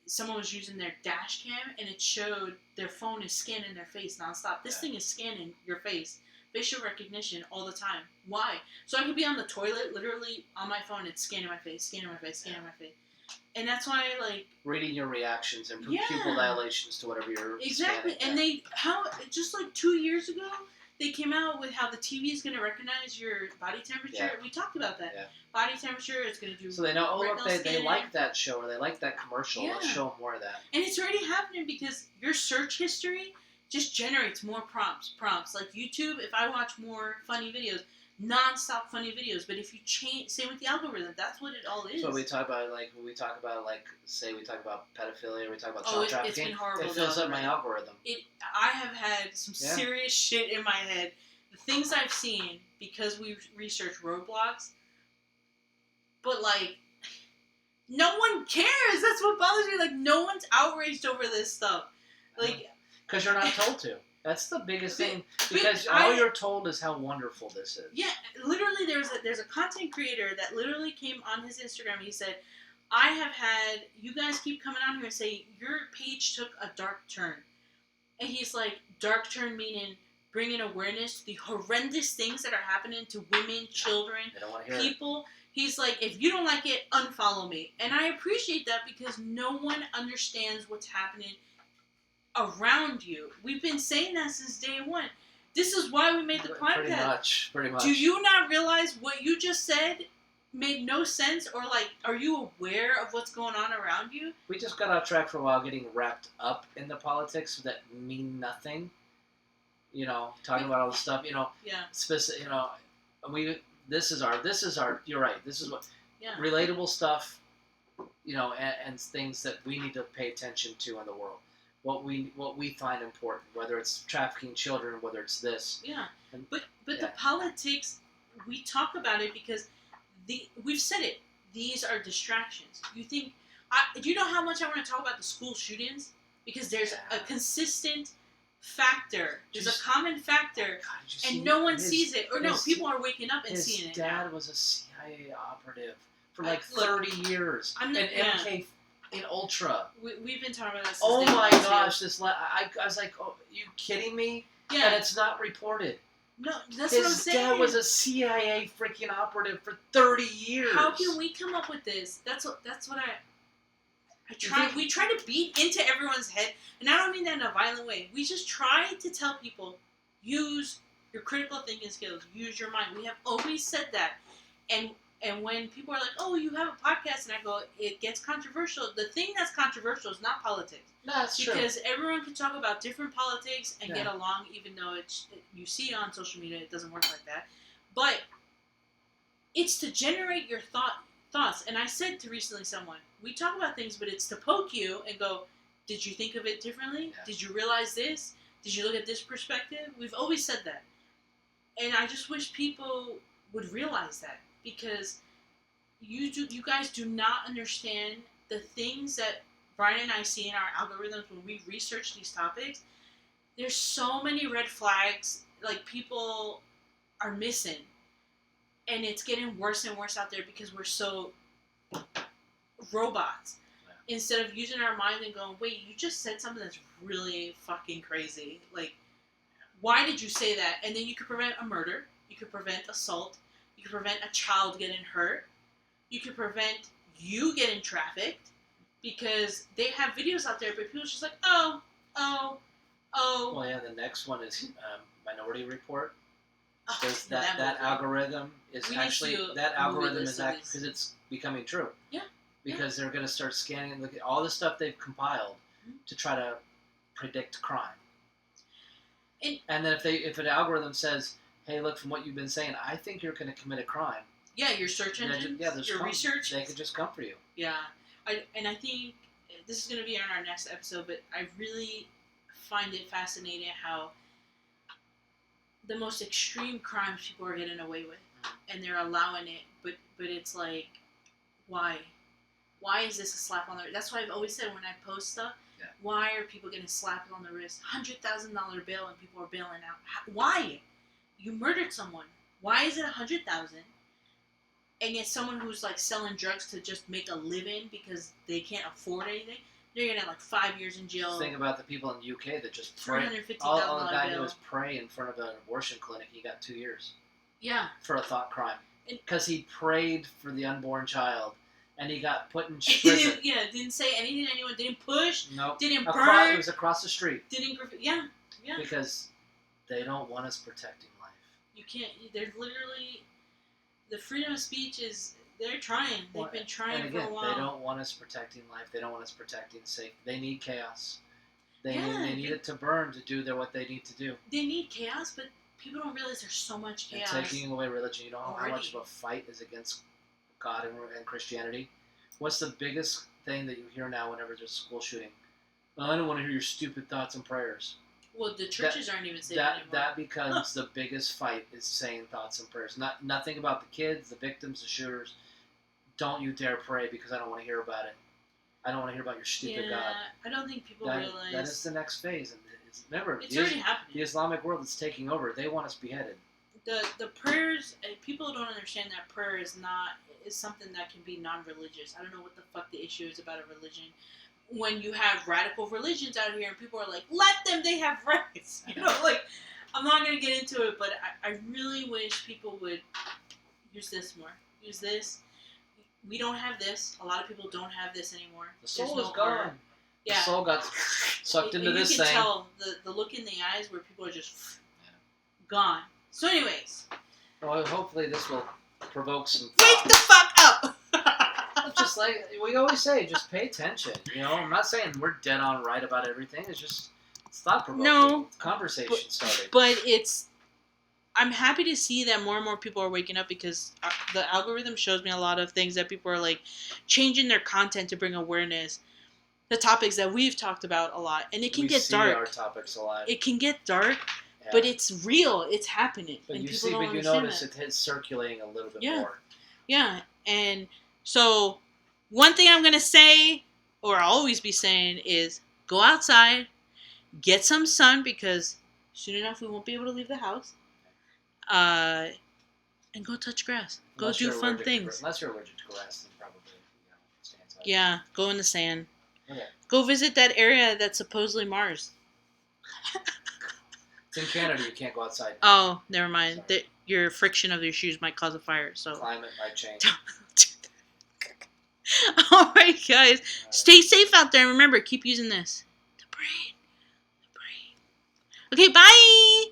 someone was using their dash cam and it showed their phone is scanning their face nonstop. This thing is scanning your face facial recognition all the time. Why? So I could be on the toilet, literally on my phone, it's scanning my face, scanning my face, scanning my face. And that's why, like... reading your reactions and pupil dilations to whatever you're exactly. Scanning. And just like 2 years ago, they came out with how the TV is going to recognize your body temperature. Yeah. We talked about that. Yeah. Body temperature is going to do... so they know, look, they like that show or they like that commercial. Yeah. Let's show them more of that. And it's already happening because your search history just generates more prompts. Like YouTube, if I watch more funny videos, non-stop funny videos, but if you change, same with the algorithm, that's what it all is. So we talk about say we talk about pedophilia, we talk about child trafficking. It's been horrible. It fills up my algorithm. I have had some serious shit in my head. The things I've seen because we research roadblocks, but like no one cares. That's what bothers me. Like no one's outraged over this stuff. Like because you're not told to. That's the biggest thing, because all you're told is how wonderful this is. Yeah, literally there's a content creator that literally came on his Instagram and he said, I have had, you guys keep coming on here and say, your page took a dark turn. And he's like, dark turn meaning bringing awareness to the horrendous things that are happening to women, children, people. He's like, if you don't like it, unfollow me. And I appreciate that because no one understands what's happening around you. We've been saying that since day one. This is why we made the podcast. Pretty much. Do you not realize what you just said made no sense? Or like, are you aware of what's going on around you? We just got off track for a while getting wrapped up in the politics that mean nothing. You know, talking about all the stuff, you know. Yeah. You know, this is our, you're right, this is what, relatable stuff, you know, and things that we need to pay attention to in the world. What we find important, whether it's trafficking children, whether it's this. Yeah, but the politics, we talk about it because we've said it. These are distractions. You think? Do you know how much I want to talk about the school shootings? Because there's a consistent factor. There's a common factor, and no one sees it. Or no, people are waking up and seeing it. His dad was a CIA operative for like 30 years. MK. In Ultra. We've been talking about this. Oh my gosh! I was like, "Oh, you kidding me?" Yeah. And it's not reported. No, that's what I'm saying. His dad was a CIA freaking operative for 30 years. How can we come up with this? That's what I try. We try to beat into everyone's head, and I don't mean that in a violent way. We just try to tell people, use your critical thinking skills, use your mind. We have always said that, And when people are like, oh, you have a podcast, and I go, it gets controversial. The thing that's controversial is not politics. No, that's true. Because everyone can talk about different politics and get along, even though you see it on social media, it doesn't work like that. But it's to generate your thoughts. And I said to recently someone, we talk about things, but it's to poke you and go, did you think of it differently? Yeah. Did you realize this? Did you look at this perspective? We've always said that. And I just wish people would realize that. Because you guys do not understand the things that Brian and I see in our algorithms when we research these topics. There's so many red flags, like people are missing. And it's getting worse and worse out there because we're so robots. Yeah. Instead of using our mind and going, wait, you just said something that's really fucking crazy. Like, why did you say that? And then you could prevent a murder. You could prevent assault. You could prevent a child getting hurt. You could prevent you getting trafficked because they have videos out there, but people are just like, oh. Well, yeah, the next one is Minority Report. Because that algorithm is because it's becoming true. Yeah. Because they're going to start scanning and look at all the stuff they've compiled to try to predict crime. And then if an algorithm says, hey, look, from what you've been saying, I think you're going to commit a crime. Yeah, your search engine, your research. They could just come for you. Yeah. I think this is going to be on our next episode, but I really find it fascinating how the most extreme crimes people are getting away with, and they're allowing it, but it's like, why? Why is this a slap on the wrist? That's why I've always said when I post stuff, why are people getting slapped on the wrist? $100,000 bail and people are bailing out. Why? You murdered someone. Why is it $100,000? And yet someone who's like selling drugs to just make a living because they can't afford anything, They're gonna have like 5 years in jail. Just think about the people in the UK that just pray. $350,000 All the guy did was pray in front of an abortion clinic. He got 2 years. Yeah. For a thought crime. Because he prayed for the unborn child. And he got put in prison. Didn't say anything to anyone. Didn't push. Nope. Didn't burn. It was across the street. Didn't. Yeah. Because they don't want us protecting life. You can't. They're literally. The freedom of speech is. They're trying. They've been trying for a while. They don't want us protecting life. They don't want us protecting safe. They need chaos. They need it to burn to do what they need to do. They need chaos, but people don't realize there's so much chaos. And taking away religion. You know how much of a fight is against God and Christianity? What's the biggest thing that you hear now whenever there's a school shooting? Well, I don't want to hear your stupid thoughts and prayers. Well, the churches aren't even saying anymore. That becomes the biggest fight is saying thoughts and prayers. Nothing about the kids, the victims, the shooters. Don't you dare pray because I don't want to hear about it. I don't want to hear about your stupid God. I don't think people realize. That is the next phase. And remember, it's already happening. The Islamic world is taking over. They want us beheaded. The prayers, people don't understand that prayer is something that can be non-religious. I don't know what the fuck the issue is about a religion. When you have radical religions out here and people are like, let them, they have rights. You know, like, I'm not going to get into it, but I really wish people would use this more. Use this. We don't have this. A lot of people don't have this anymore. The soul is gone. Yeah. The soul got sucked into this thing. You can tell the look in the eyes where people are just gone. So anyways. Well, hopefully this will provoke some thought. Wake the fuck up! Just like we always say, just pay attention. You know, I'm not saying we're dead on right about everything. It's just thought provoking. No. Conversation started. But I'm happy to see that more and more people are waking up because the algorithm shows me a lot of things that people are like changing their content to bring awareness. The topics that we've talked about a lot, and it can get dark. We see our topics a lot. It can get dark, but it's real. It's happening. But and you notice it's circulating a little bit more. Yeah, and so one thing I'm gonna say, or I'll always be saying, is go outside, get some sun because soon enough we won't be able to leave the house. And go touch grass. Go do fun things. Unless you're allergic to grass, then probably stay inside. Yeah, go in the sand. Okay. Go visit that area that's supposedly Mars. It's in Canada. You can't go outside. Oh, never mind. Your friction of your shoes might cause a fire. So climate might change. All right, guys. Stay safe out there. And remember, keep using this. The brain. Okay, bye.